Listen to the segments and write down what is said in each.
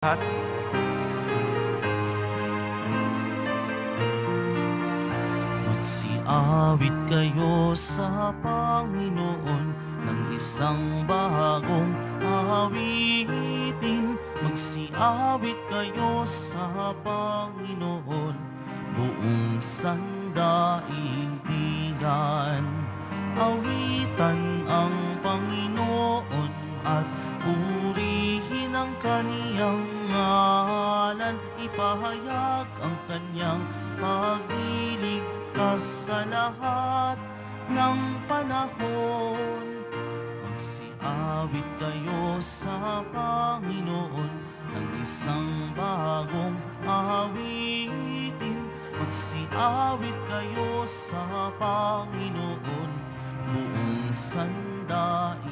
Lahat. Magsiawit kayo sa Panginoon ng isang bagong awitin. Magsiawit kayo sa Panginoon, buong sandaigdigan. Awitan ang Panginoon at purihin ang kaniyang ngalan. Ipahayag ang kaniyang pagliligtas sa lahat ng panahon. Magsiawit kayo sa Panginoon ng isang bagong awitin. Magsiawit kayo sa Panginoon, buong sandaigdigan.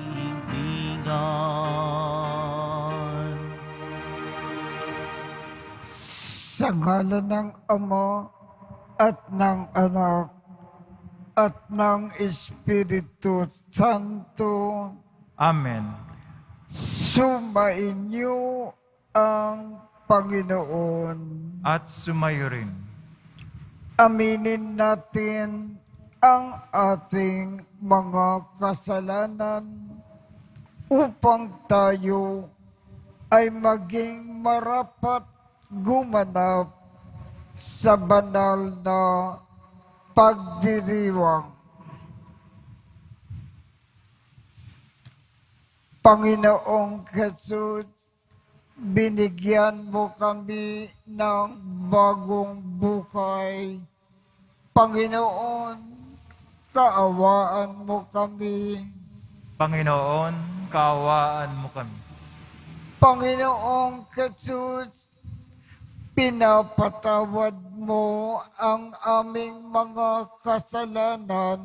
Sa ngalan ng Ama at ng Anak at ng Espiritu Santo, Amen. sumainyo ang Panginoon. At sumayo rin. Aminin natin ang ating mga kasalanan upang tayo ay maging marapat gumanap sa banal na pagdiriwang. Panginoong Jesus, binigyan mo kami ng bagong buhay. Panginoon, kaawaan mo kami. Panginoon, kaawaan mo kami. Panginoong Jesus, pinapatawad mo ang aming mga kasalanan.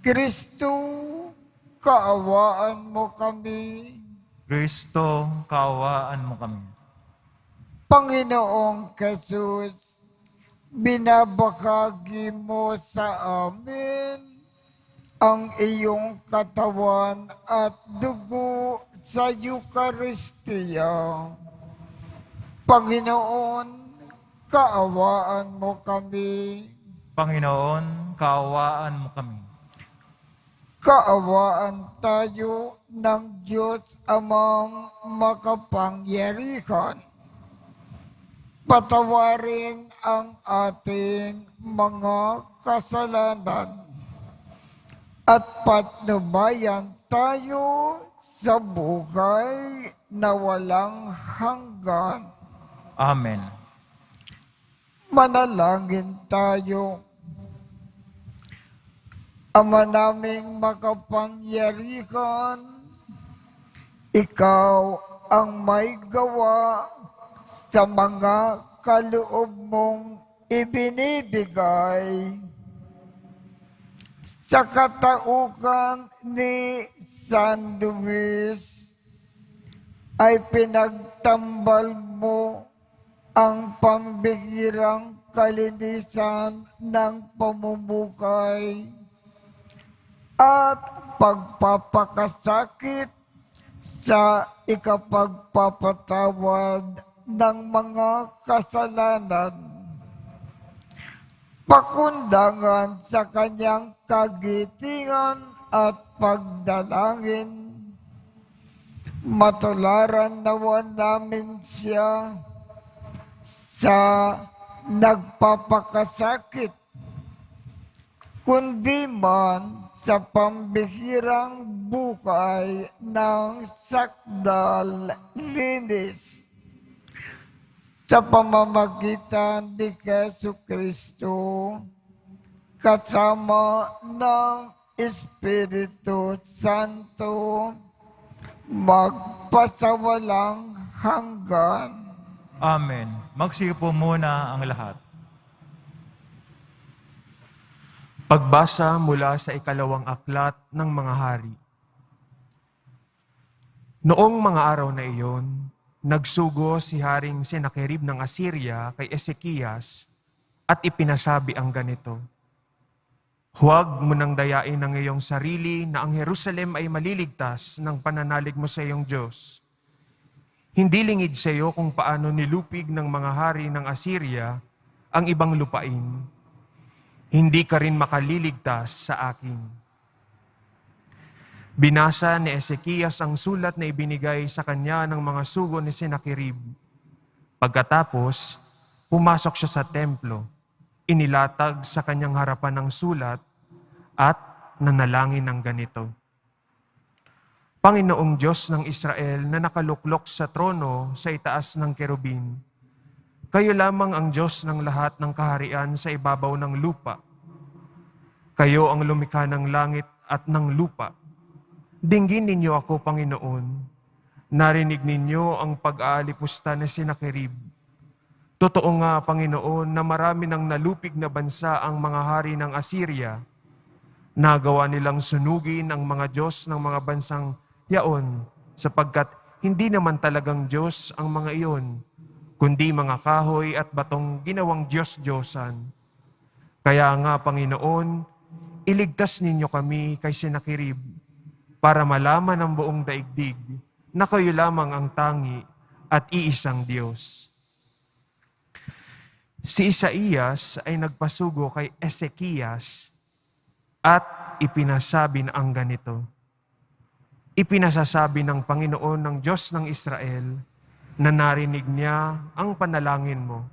Kristo, kaawaan mo kami. Kristo, kaawaan mo kami. Panginoong Jesus, binabahagi mo sa amin ang iyong katawan at dugo sa Eucharistia. Panginoon, kaawaan mo kami. Panginoon, kaawaan mo kami. Kaawaan tayo ng Diyos amang makapangyarihan. Patawarin ang ating mga kasalanan at patnubayan tayo sa buhay na walang hanggan. Amen. Manalangin tayo. Ama naming makapangyarihan, ikaw ang may gawa sa mga kaloob mong ibinibigay. Sa kataukan ni San Luis ay pinagtambal mo ang pambihirang kalinisan ng pamumuhay at pagpapakasakit sa ikapagpapatawad ng mga kasalanan. Pakundangan sa kanyang kagitingan at pagdalangin. Matularan nawa namin siya sa nagpapakasakit, kundi man sa pambihirang buhay ng sakdal linis. Sa pamamagitan ni Jesucristo, kasama ng Espiritu Santo, magpasawalang hanggan. Amen. Magsiupo muna ang lahat. Pagbasa mula sa ikalawang aklat ng mga hari. Noong mga araw na iyon, nagsugo si Haring Senakerib ng Assyria kay Ezekias at ipinasabi ang ganito, "Huwag mo nang dayain ang iyong sarili na ang Jerusalem ay maliligtas ng pananalig mo sa iyong Diyos. Hindi lingid sa iyo kung paano nilupig ng mga hari ng Assyria ang ibang lupain. Hindi ka rin makaliligtas sa akin. Binasa ni Ezekias ang sulat na ibinigay sa kanya ng mga sugo ni Sennacherib. Pagkatapos, pumasok siya sa templo, inilatag sa kanyang harapan ng sulat at nanalangin ng ganito. Panginoong Diyos ng Israel na nakaluklok sa trono sa itaas ng kerubin, kayo lamang ang Diyos ng lahat ng kaharian sa ibabaw ng lupa. Kayo ang lumikha ng langit at ng lupa. Dinggin ninyo ako, Panginoon. Narinig ninyo ang pag-aalipusta ni Sennacherib. Totoo nga, Panginoon, na marami ng nalupig na bansa ang mga hari ng Assyria. Nagawa nilang sunugin ang mga Diyos ng mga bansang yaon, sapagkat hindi naman talagang Diyos ang mga iyon, kundi mga kahoy at batong ginawang Diyos-Diyosan. Kaya nga, Panginoon, iligtas ninyo kami kay Sennacherib para malaman ng buong daigdig na kayo lamang ang tangi at iisang Diyos. Si Isaías ay nagpasugo kay Ezekias at ipinasabi na ang ganito. Ipinasasabi ng Panginoon ng Diyos ng Israel na narinig niya ang panalangin mo.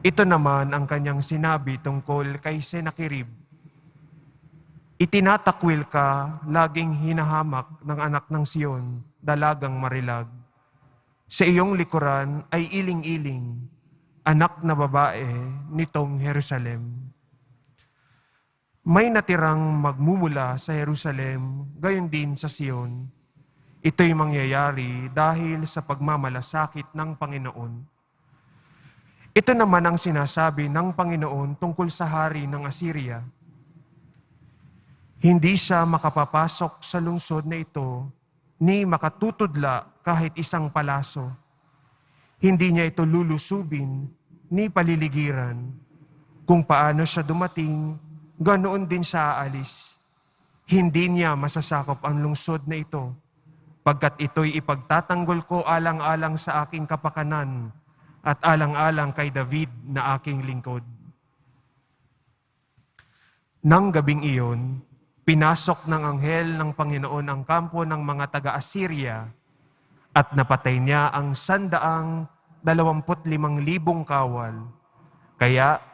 Ito naman ang kanyang sinabi tungkol kay Sennacherib. Itinatakwil ka, laging hinahamak ng anak ng Siyon, dalagang marilag. Sa iyong likuran ay iling-iling, anak na babae nitong Jerusalem. May natirang magmumula sa Jerusalem, gayon din sa Siyon. Ito'y mangyayari dahil sa pagmamalasakit ng Panginoon. Ito naman ang sinasabi ng Panginoon tungkol sa hari ng Assyria. Hindi siya makapapasok sa lungsod na ito, ni makatutudla kahit isang palaso. Hindi niya ito lulusubin, ni paliligiran. Kung paano siya dumating, ganoon din siya aalis. Hindi niya masasakop ang lungsod na ito, pagkat ito'y ipagtatanggol ko alang-alang sa aking kapakanan at alang-alang kay David na aking lingkod. Nang gabing iyon, pinasok ng anghel ng Panginoon ang kampo ng mga taga-Assyria at napatay niya ang 125,000 kawal. Kaya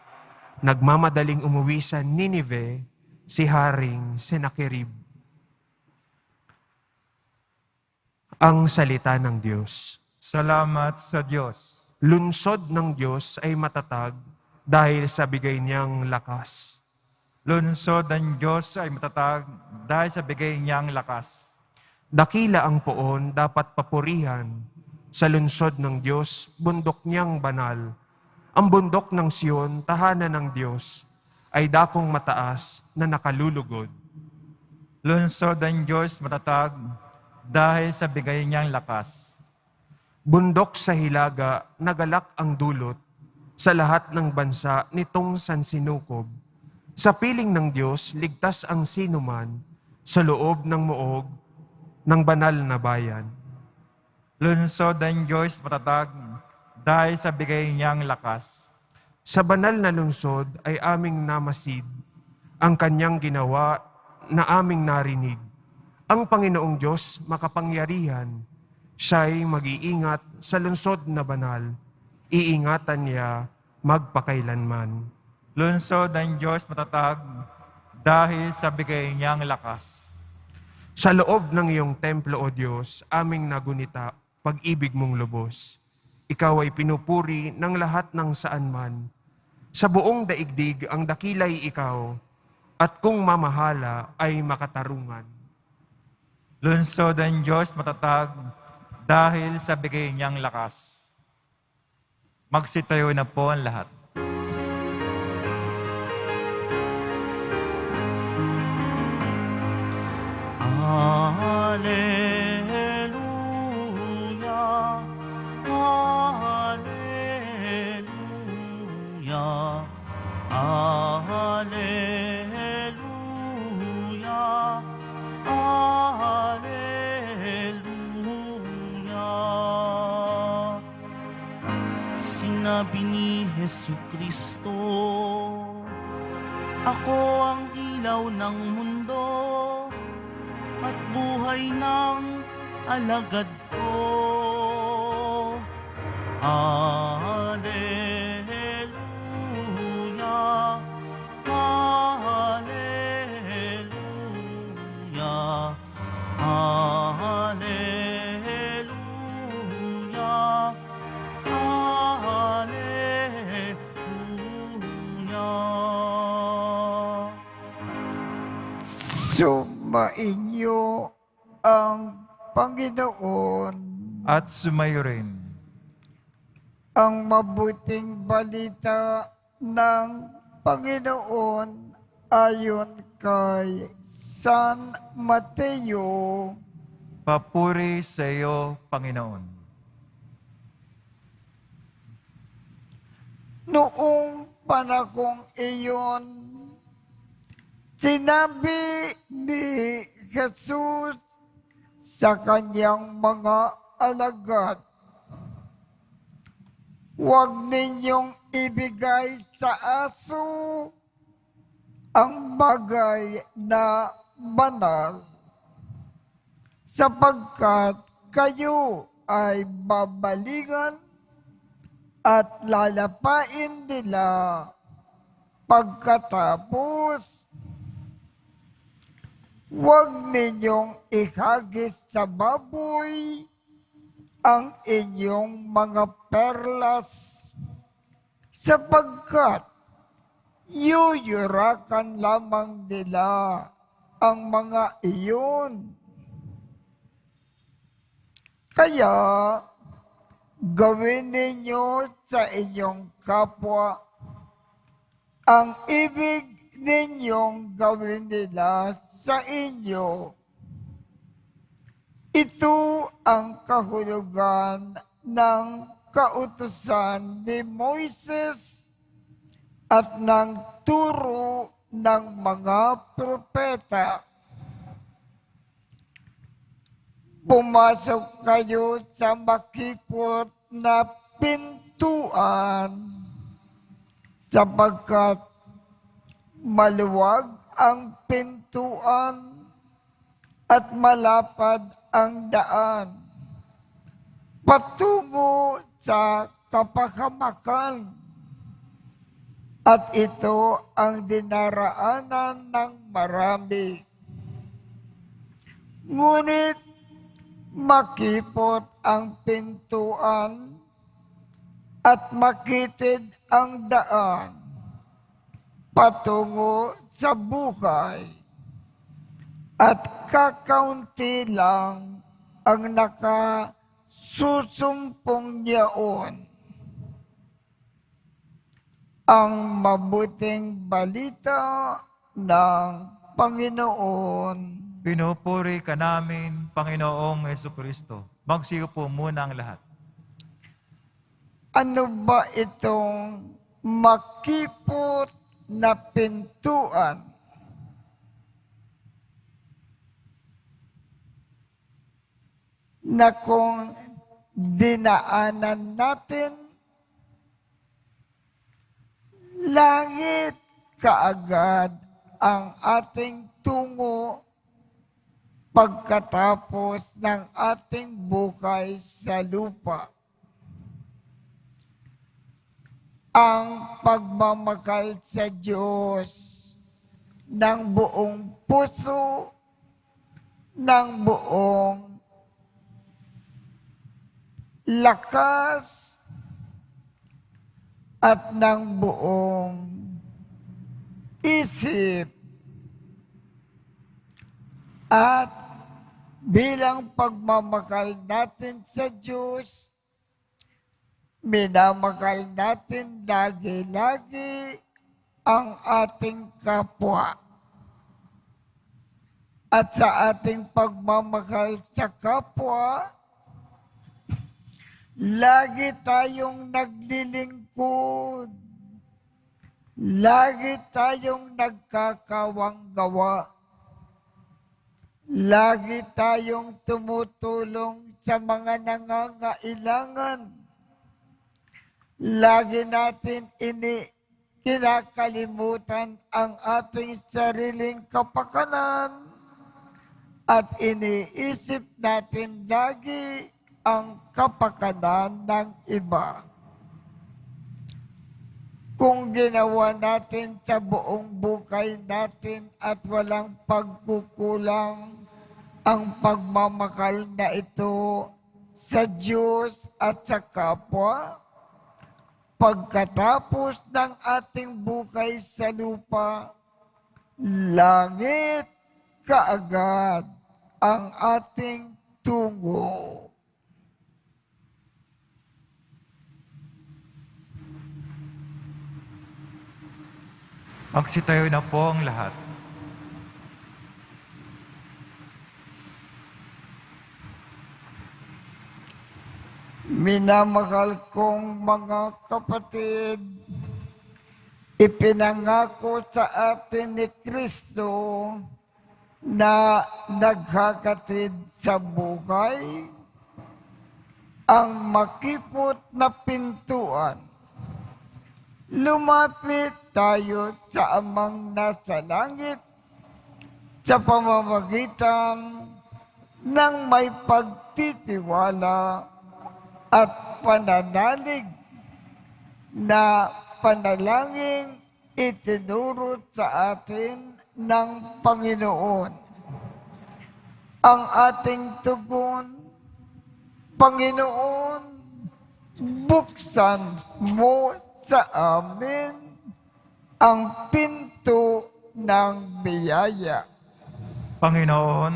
nagmamadaling umuwi sa Ninive si Haring Sennacherib. Ang salita ng Diyos. Salamat sa Diyos. Lunsod ng Diyos ay matatag dahil sa bigay niyang lakas. Lunsod ng Diyos ay matatag dahil sa bigay niyang lakas. Dakila ang poon dapat papurihan. Sa lunsod ng Diyos, bundok niyang banal. Ang bundok ng Siyon, tahanan ng Diyos, ay dakong mataas na nakalulugod. Lunsod ng Diyos matatag dahil sa bigay niyang lakas. Bundok sa hilaga, nagalak ang dulot sa lahat ng bansa nitong sansinukob. Sa piling ng Diyos, ligtas ang sinuman sa loob ng muog ng banal na bayan. Lunsod ng Diyos matatag dahil sa bigay niyang lakas. Sa banal na lungsod ay aming namasid ang kanyang ginawa na aming narinig. Ang Panginoong Diyos makapangyarihan, siya'y mag-iingat sa lungsod na banal. Iingatan niya magpakailanman. Lunsod ng Diyos matatag dahil sa bigay niyang lakas. Sa loob ng iyong templo, O Diyos, aming nagunita, pag-ibig mong lubos. Ikaw ay pinupuri ng lahat ng saan man. Sa buong daigdig ang dakilay ikaw, at kung mamahala ay makatarungan. Lunsod ng Diyos matatag dahil sa bigay niyang lakas. Magsitayo na po ang lahat. Hallelujah, Hallelujah, Hallelujah, Hallelujah. Sinabi ni Jesucristo, ako ang ilaw ng mundo at buhay ng alagad ko. Hallelujah, hallelujah, hallelujah, hallelujah. Sumainyo ang Panginoon. At sumayo rin. Ang mabuting balita ng Panginoon ayon kay San Mateo. Papuri sa iyo, Panginoon. Noong panahong iyon, sinabi ni Jesus sa kanyang mga alagad, huwag ninyong ibigay sa aso ang bagay na banal, sapagkat kayo ay babalingan at lalapain nila pagkatapos. Huwag ninyong ihagis sa baboy ang inyong mga perlas, sapagkat yuyurakan lamang nila ang mga iyon. Kaya gawin ninyo sa inyong kapwa ang ibig ninyong gawin nila sa inyo. Ito ang kahulugan ng kautusan ni Moises at ng turo ng mga propeta. Pumasok kayo sa makipot na pintuan, sapagkat maluwag ang pintuan at malapad ang daan patungo sa kapahamakan, at ito ang dinaraanan ng marami. Ngunit makipot ang pintuan at makitid ang daan patungo sa buhay, at kakaunti lang ang nakasusumpong niyaon. Ang mabuting balita ng Panginoon. Pinupuri ka namin, Panginoong Jesucristo. Magsiyo po muna ang lahat. Ano ba itong makipot na pintuan? Na kung dinaanan natin, langit kaagad ang ating tungo pagkatapos ng ating buhay sa lupa. Ang pagmamahal sa Diyos ng buong puso, ng buong lakas, at ng buong isip, at bilang pagmamahal natin sa Diyos, minamahal natin lagi-lagi ang ating kapwa. At sa ating pagmamahal sa kapwa, lagi tayong naglilingkod. Lagi tayong nagkakawang gawa. Lagi tayong tumutulong sa mga nangangailangan. lagi natin kinakalimutan ang ating sariling kapakanan at iniisip natin lagi ang kapakanan ng iba. Kung ginawa natin sa buong buhay natin at walang pagkukulang ang pagmamakal na ito sa Diyos at sa kapwa, pagkatapos ng ating buhay sa lupa, langit kaagad ang ating tungo. Magsitayo na po ang lahat. Minamahal kong mga kapatid, ipinangako sa atin ni Kristo na nagkakatid sa buhay ang makipot na pintuan. Lumapit tayo sa Amang nasa langit sa pamamagitan ng may pagtitiwala at pananalig na panalangin itinuro sa atin ng Panginoon. Ang ating tugon, Panginoon, buksan mo sa amin ang pinto ng biyaya. Panginoon,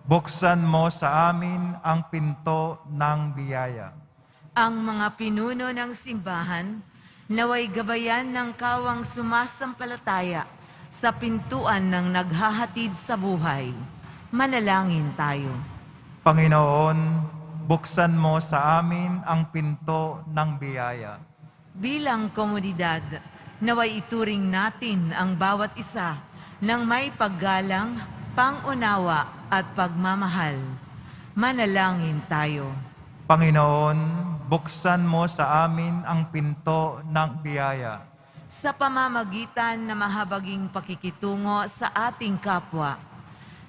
buksan mo sa amin ang pinto ng biyaya. Ang mga pinuno ng simbahan, naway gabayan ng kawang sumasampalataya sa pintuan ng naghahatid sa buhay. Manalangin tayo. Panginoon, buksan mo sa amin ang pinto ng biyaya. Bilang komunidad, naway ituring natin ang bawat isa ng may paggalang, pangunawa at pagmamahal. Manalangin tayo. Panginoon, buksan mo sa amin ang pinto ng biyaya. Sa pamamagitan na mahabaging pakikitungo sa ating kapwa,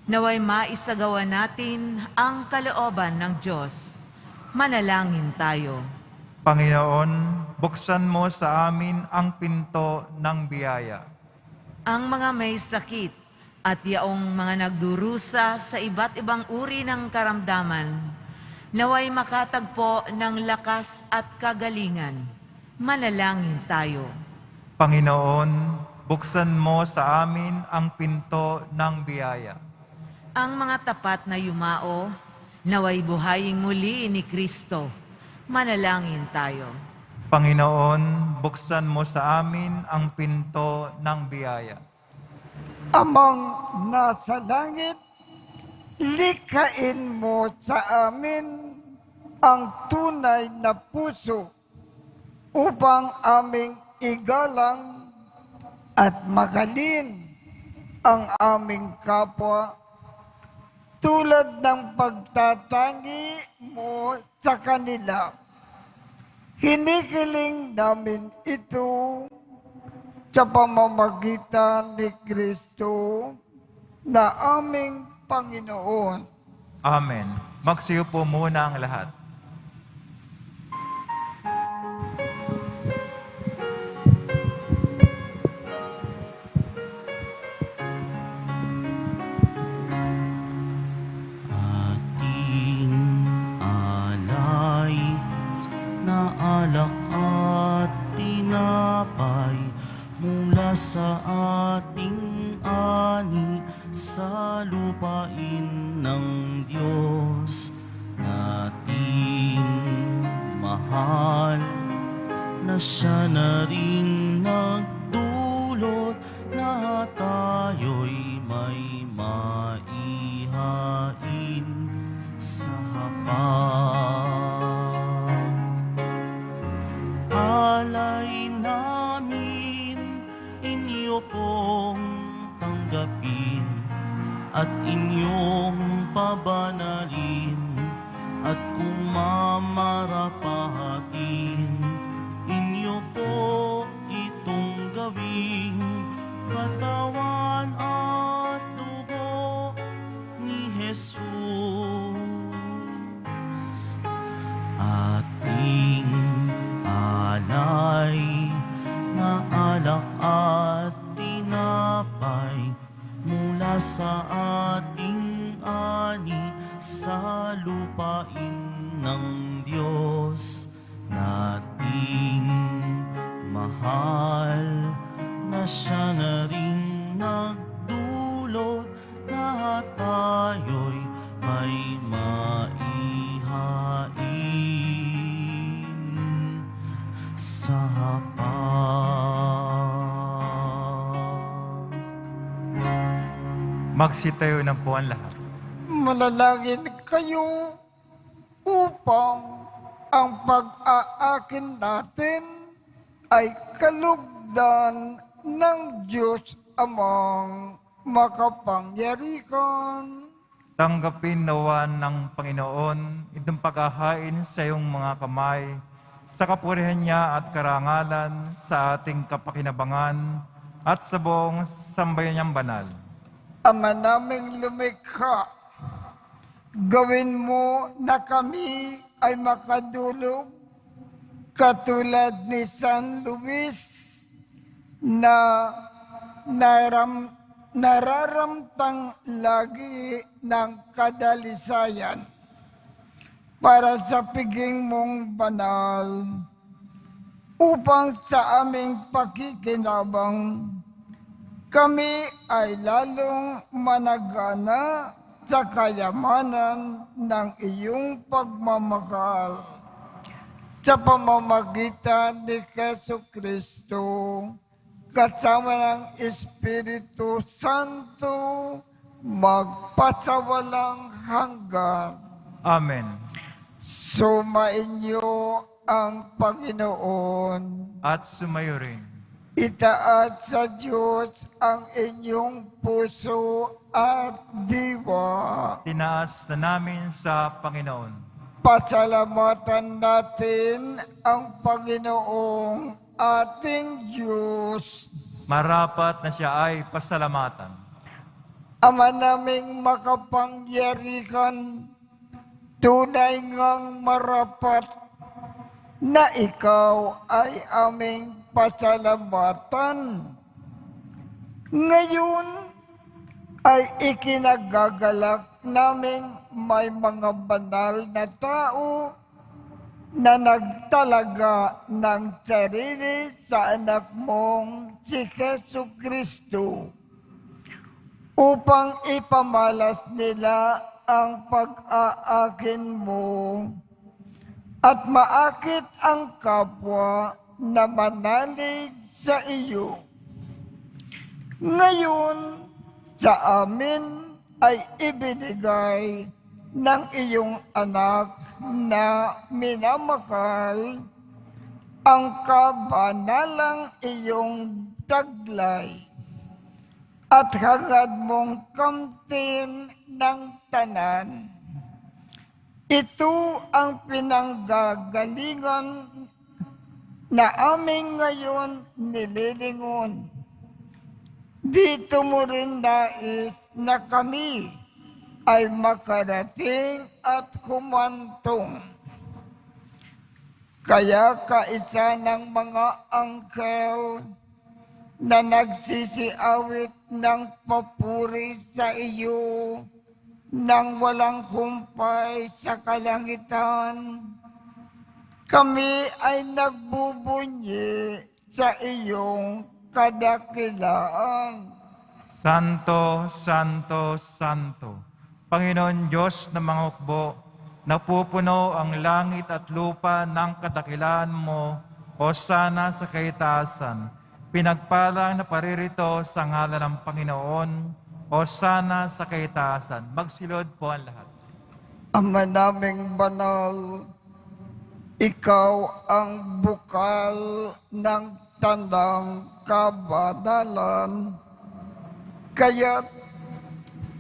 naway maisagawa natin ang kalooban ng Diyos. Manalangin tayo. Panginoon, buksan mo sa amin ang pinto ng biyaya. Ang mga may sakit at yaong mga nagdurusa sa iba't ibang uri ng karamdaman, naway makatagpo ng lakas at kagalingan. Manalangin tayo. Panginoon, buksan mo sa amin ang pinto ng biyaya. Ang mga tapat na yumao, naway buhayin muli ni Kristo. Manalangin tayo. Panginoon, buksan mo sa amin ang pinto ng biyaya. Amang nasa langit, likain mo sa amin ang tunay na puso upang aming igalang at magalin ang aming kapwa tulad ng pagtatangi mo sa kanila. Hinihiling namin ito sa pamamagitan ni Kristo na aming Panginoon. Amen. Magsiyo po muna ang lahat. Ating alay na alak at tinapay mula sa ating ani sa lupain ng Diyos nating mahal, na siya na rin nagdulot na tayo'y may maihain sa hapag. Alay namin inyo pong tanggapin at inyong pabanalin, at kung mamarapatin, na siya na rin nagdulot na tayo'y may maihain sa hapag. Magsitayo na po ang lahat. Manalangin kayo upang ang pag-aakin natin ay kalugdan ng Diyos Amang makapangyarihan. Tanggapin nawa ng Panginoon itong paghahain sa iyong mga kamay, sa kapurihan niya at karangalan, sa ating kapakinabangan, at sa buong sambayan niyang banal. Ama naming lumikha, gawin mo na kami ay makadulog katulad ni San Luis na nararamtang lagi ng kadalisayan para sa piging mong banal upang sa aming pakikinabang kami ay lalong managana sa kayamanan ng iyong pagmamahal sa pamamagitan ni Jesucristo kasama ng Espiritu Santo magpasawalang hanggan. Amen. Sumainyo ang Panginoon. At sumayo rin. Itaat sa Diyos ang inyong puso at diwa. Tinaas na namin sa Panginoon. Pasalamatan natin ang Panginoong ating Diyos. Marapat na siya ay pasalamatan. Ama naming makapangyarihan, tunay ngang marapat na ikaw ay aming pasalamatan. Ngayon ay ikinagagalak namin may mga banal na tao na nagtalaga ng sarili sa anak mong si Jesucristo upang ipamalas nila ang pag-aakin mo at maakit ang kapwa na manalig sa iyo. Ngayon, sa amin ay ibinigay ng iyong anak na minamahal ang kabanalang iyong taglay at hangad mong kamtin ng tanan. Ito ang pinanggagalingan na aming ngayon nililingon. Dito mo rin nais na kami ay makarating at humantong. Kaya kaisa ng mga angkel na nagsisiawit ng papuri sa iyo nang walang humpay sa kalangitan, kami ay nagbubunyi sa iyong kadakilaan. Santo, Santo, Santo, Panginoon Diyos ng mga hukbo, napupuno ang langit at lupa ng kadakilaan mo, o sana sa kaitaasan. Pinagpalang na paririto sa ngalan ng Panginoon, o sana sa kaitaasan. Magsilod po ang lahat. Ama naming banal, ikaw ang bukal ng tandang kabanalan. Kaya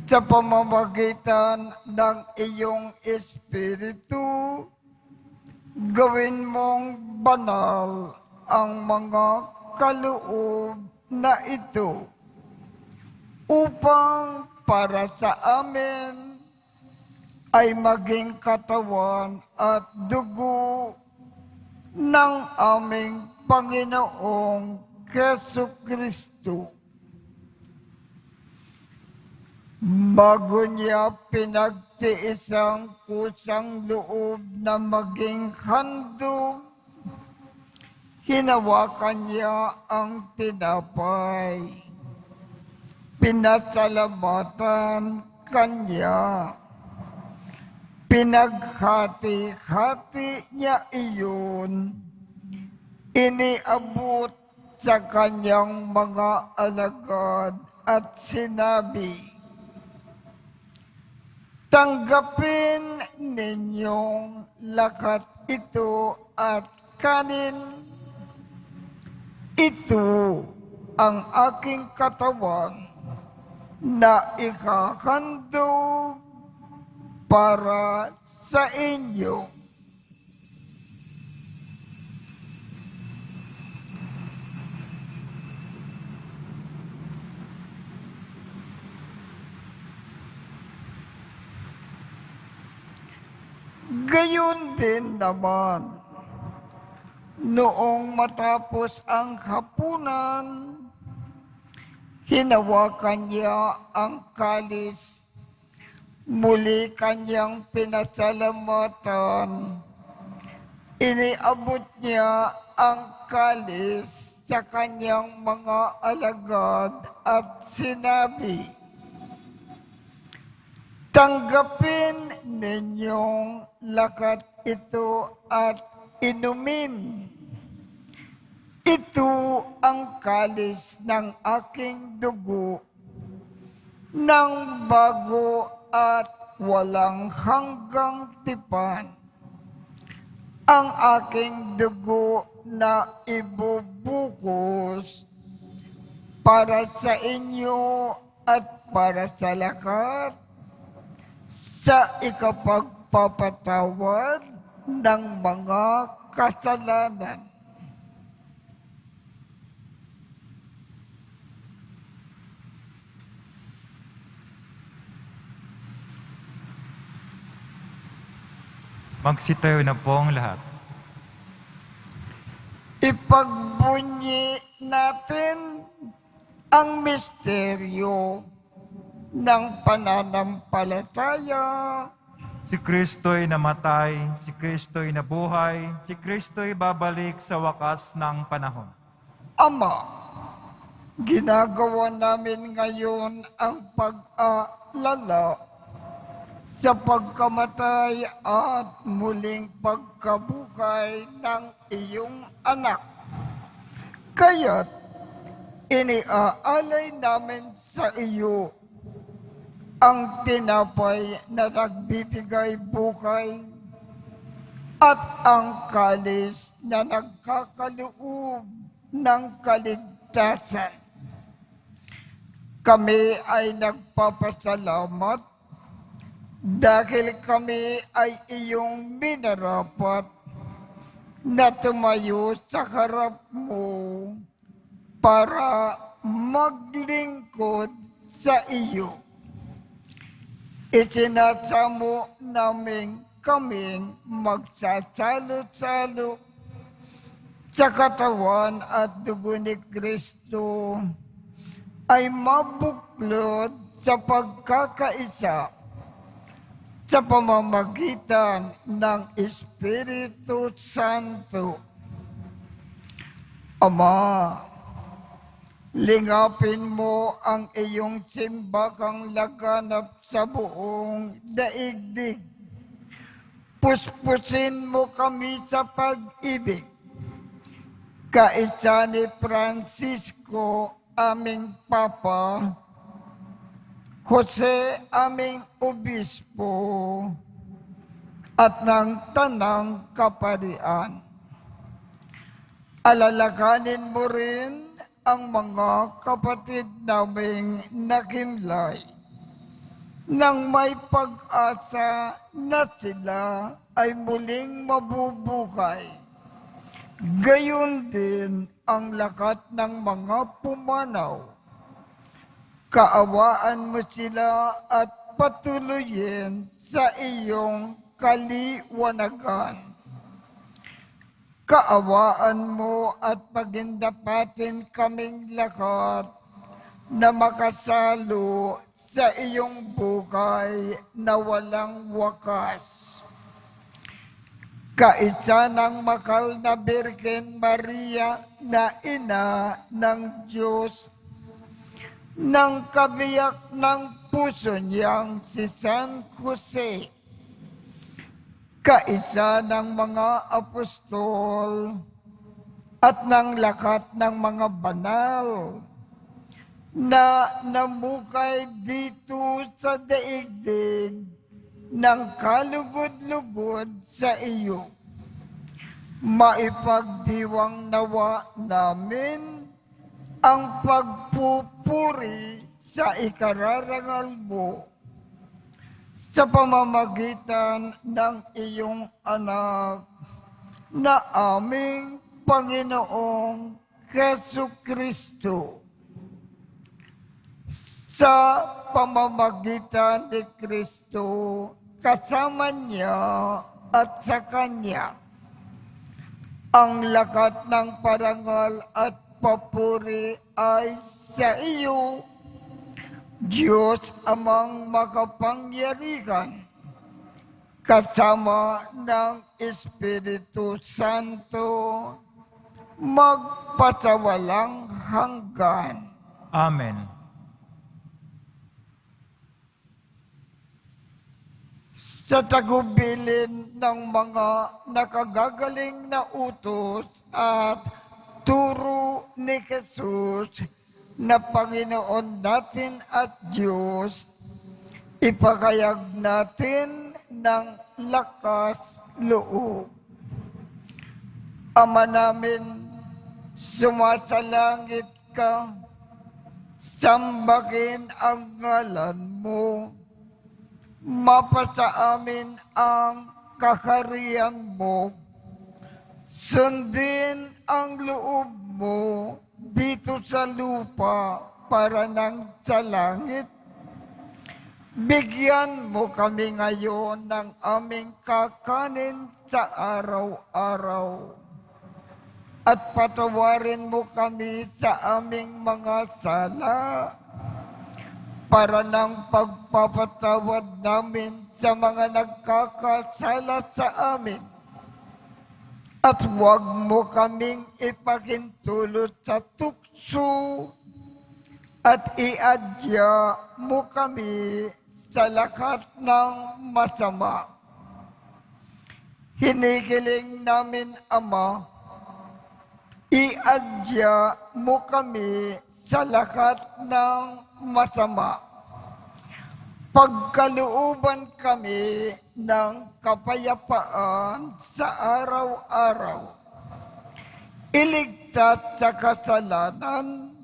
sa pamamagitan ng iyong Espiritu, gawin mong banal ang mga kaloob na ito upang para sa amin ay maging katawan at dugo ng aming Panginoong Jesucristo. Bago niya pinagtiis ang kusang loob na maging handog, Hinawakan niya ang tinapay. Pinasalamatan kanya. Pinaghati-hati niya iyon. Iniabot sa kanyang mga alagad at sinabi, "Tanggapin ninyong lahat ito at kanin. Ito ang aking katawan na ikahandog para sa inyo." Gayon din naman, noong matapos ang hapunan, hinawakan niya ang kalis. Muli kanyang pinasalamatan. Iniabot niya ang kalis sa kanyang mga alagad at sinabi, "Tanggapin ninyong lahat ito at inumin. Ito ang kalis ng aking dugo, ng bago at walang hanggang tipan. Ang aking dugo na ibubukos para sa inyo at para sa lahat sa ikapagpapatawad ng mga kasalanan." Magsitayo na po ang lahat. Ipagbunyi natin ang misteryo ng pananampalataya. Si Kristo'y namatay, si Kristo'y nabuhay, si Kristo'y babalik sa wakas ng panahon. Ama, ginagawa namin ngayon ang pag-aalala sa pagkamatay at muling pagkabuhay ng iyong anak. Kaya't iniaalay namin sa iyo ang tinapay na nagbibigay buhay at ang kalis na nagkakaloob ng kaligtasan. Kami ay nagpapasalamat dahil kami ay iyong minarapat na tumayo sa harap mo para maglingkod sa iyo. Isinasamo namin kaming magsasalo-salo sa katawan at dugo ni Kristo ay mabuklod sa pagkakaisa sa pamamagitan ng Espiritu Santo. Ama, lingapin mo ang iyong simbakang laganap sa buong daigdig. Puspusin mo kami sa pag-ibig. Kaisa ni Francisco, aming Papa, Jose, aming Obispo, at ng Tanang Kaparian. Alalakanin mo rin ang mga kapatid naming nakimlay nang may pag-asa na sila ay muling mabubuhay. Gayon din ang lahat ng mga pumanaw. Kaawaan mo sila at patuloyin sa iyong kaliwanagan. Kaawaan mo at pagindapatin kaming lahat na makasalo sa iyong buhay na walang wakas. kaisa ng makal na Birhen Maria na ina ng Diyos, ng kabiyak ng puso niyang si San Jose, kaisa ng mga apostol at ng lahat ng mga banal na namukay dito sa daigdig ng kalugod-lugod sa iyo. Maipagdiwang nawa namin ang pagpupuri sa ikararangal mo sa pamamagitan ng iyong anak na aming Panginoong Jesucristo. Sa pamamagitan ni Kristo, kasama niya at sa Kanya, ang lakat ng parangal at papuri ay sa iyo, Diyos amang makapangyarihan, kasama ng Espiritu Santo, magpasawalang hanggan. Amen. Sa tagubilin ng mga nakagagaling na utos at turo ni Jesus na Panginoon natin at Diyos, ipakayag natin ng lakas loob. Ama namin, sumasalangit ka, sambahin ang ngalan mo. Mapasa amin ang kaharian mo. Sundin ang loob mo dito sa lupa para nang sa langit. Bigyan mo kami ngayon ng aming kakanin sa araw-araw. At patawarin mo kami sa aming mga sala para ng pagpapatawad namin sa mga nagkakasala sa amin. At huwag mo kaming ipakintulot sa tukso at iadya mo kami sa lahat ng masama. Hinihiling namin, Ama, iadya mo kami sa lahat ng masama. Pagkalooban kami ng kapayapaan sa araw-araw. Iligtas sa kasalanan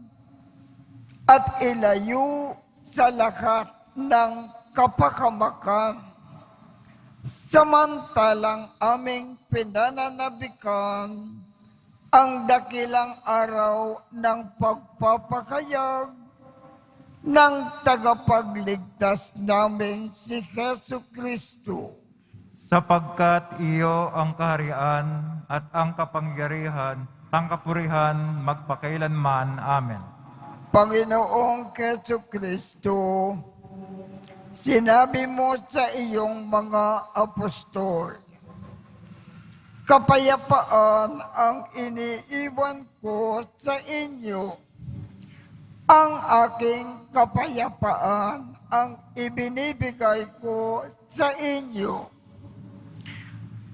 at ilayo sa lahat ng kapahamakan. Samantalang aming pinananabikan ang dakilang araw ng pagpapakayag ng tagapagligtas namin si Jesucristo. Sapagkat iyo ang kaharian at ang kapangyarihan, ang kapurihan, magpakailanman. Amen. Panginoong Jesucristo, sinabi mo sa iyong mga apostol, kapayapaan ang iniiwan ko sa inyo. Ang aking kapayapaan ang ibinibigay ko sa inyo.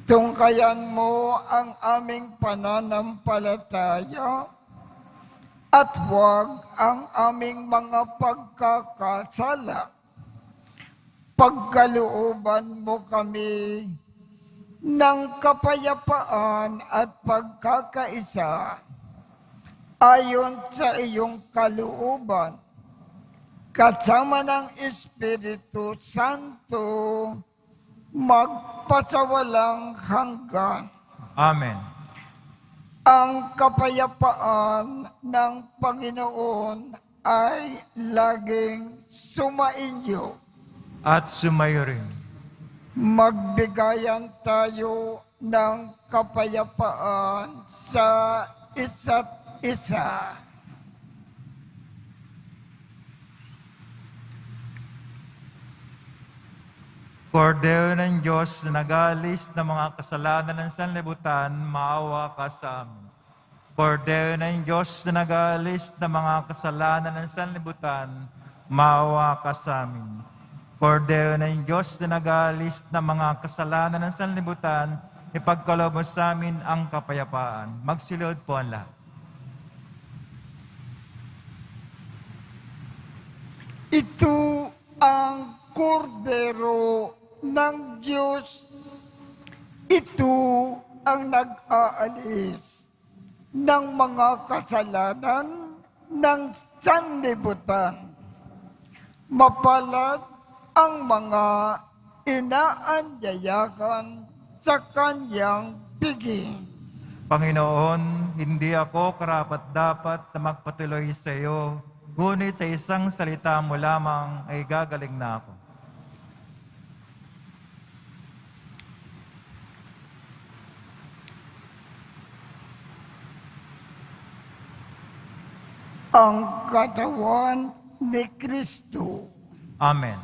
Tungkayan mo ang aming pananampalataya at huwag ang aming mga pagkakasala. Pagkalooban mo kami ng kapayapaan at pagkakaisa ayon sa iyong kalooban, kasama ng Espiritu Santo, magpasawalang hanggan. Amen. Ang kapayapaan ng Panginoon ay laging sumainyo. At sumayo rin. Magbigayan tayo ng kapayapaan sa isa't isa. Kordero ng Diyos na nag-aalis ng mga kasalanan ng sanlibutan, maawa ka sa amin. Kordero ng Diyos na nag-aalis ng mga kasalanan ng sanlibutan, maawa ka sa amin. Kordero ng Diyos na nag-aalis ng mga kasalanan ng sanlibutan, ipagkaloob mo sa amin ang kapayapaan. Magsilod po ang lahat. Ito ang kordero ng Diyos. Ito ang nag-aalis ng mga kasalanan ng sanlibutan. Mapalad ang mga inaanyayakan sa kanyang piging. Panginoon, hindi ako karapat-dapat na magpatuloy sa iyo, ngunit sa isang salita mo lamang ay gagaling na ako. Ang katawan ni Kristo. Amen.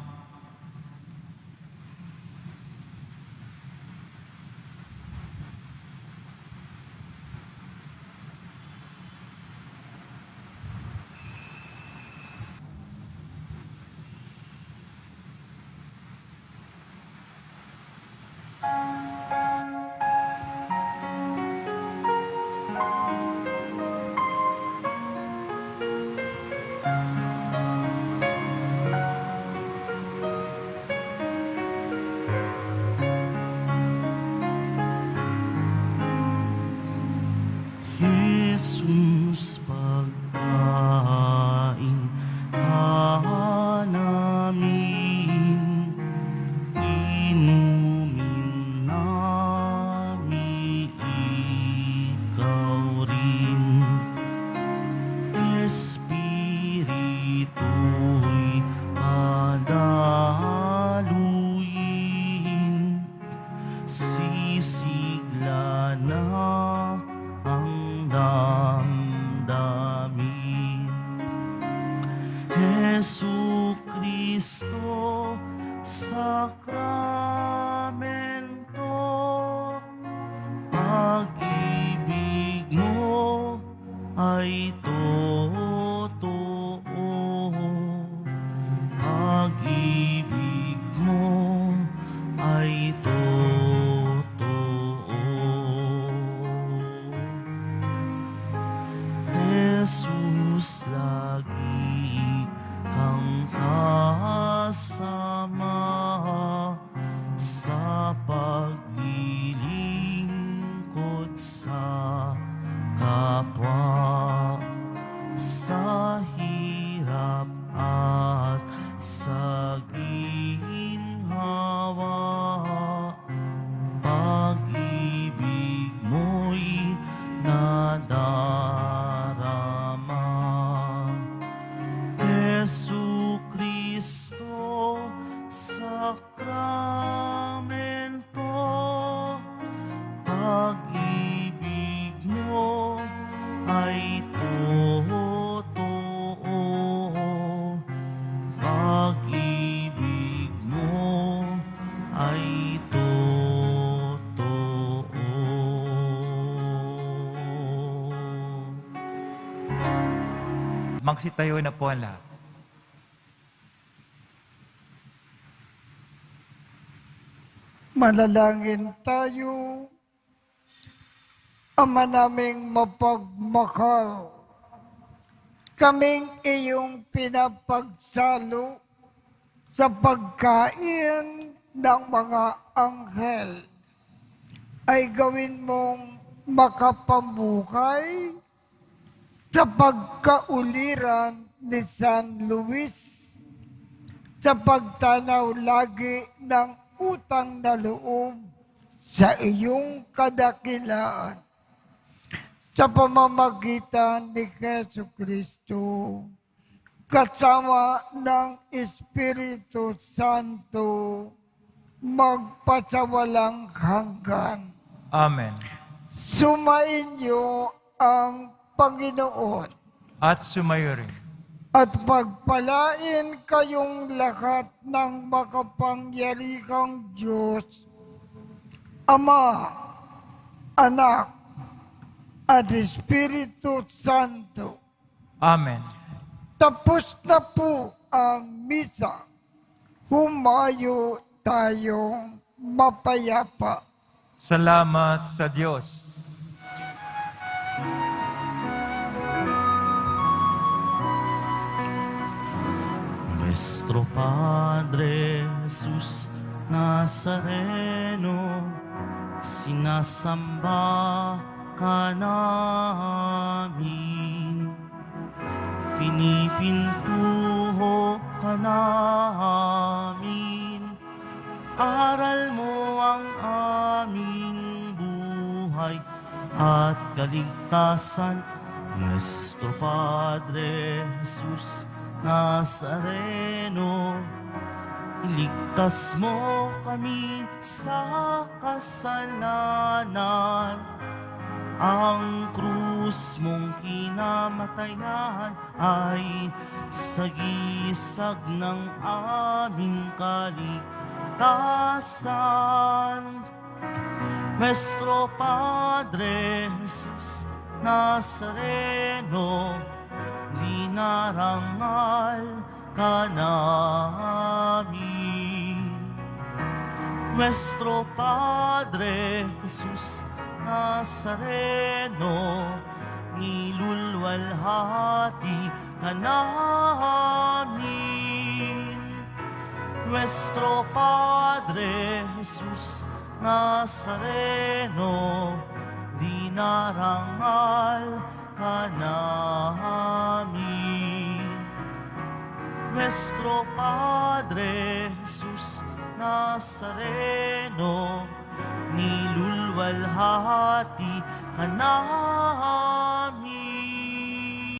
Jesus, pagkain ka namin, inumin namin ikaw rin. Espiritu'y padaluin, sisigla na ang damdamin. Jesu Cristo, sakramento, pag-ibig mo ay totoo. Pag-ibig mo ay totoo. Jesus, lagi kang kasama sa paglilingkod sa kapwa, sa hirap at sa ginhawa. Pag-ibig mo'y nadarama. Jesu Cristo, sakramento, pag-ibig mo ay totoo. Pag-ibig mo ay totoo. Magsitayo na po ang lahat. Manalangin tayo. Ama naming mapagmahal, kaming iyong pinapagsalo sa pagkain ng mga anghel ay gawin mong makapabuhay sa pagkauliran ni San Luis, sa pagtanaw lagi ng utang na loob sa iyong kadakilaan, sa pamamagitan ni Jesu Cristo, kasama ng Espiritu Santo, magpasawalang hanggan. Amen. Sumainyo ang Panginoon. At sumayo rin. at pagpalain kayong lahat ng makapangyarihang Diyos, Ama, Anak, at Espiritu Santo. Amen. Tapos na po ang misa. Humayo tayong mapayapa. Salamat sa Diyos. Nuestro Padre Jesus Nazareno, sinasamba ka namin. Pinipintuho ka namin, aral mo ang aming buhay at kaligtasan. Nuestro Padre Jesus Nazareno, iligtas mo kami sa kasalanan. Ang krus mong kinamatayan ay sagisag ng aming kaligtasan. Nuestro Padre Jesus Nazareno, dinarangal ka namin. Nuestro Padre Jesus Nazareno, nilulwalhati ka namin. Nuestro Padre Jesus Nazareno, dinarangal ka namin. Nuestro Padre Jesus Nazareno, nilulwalhati ka namin.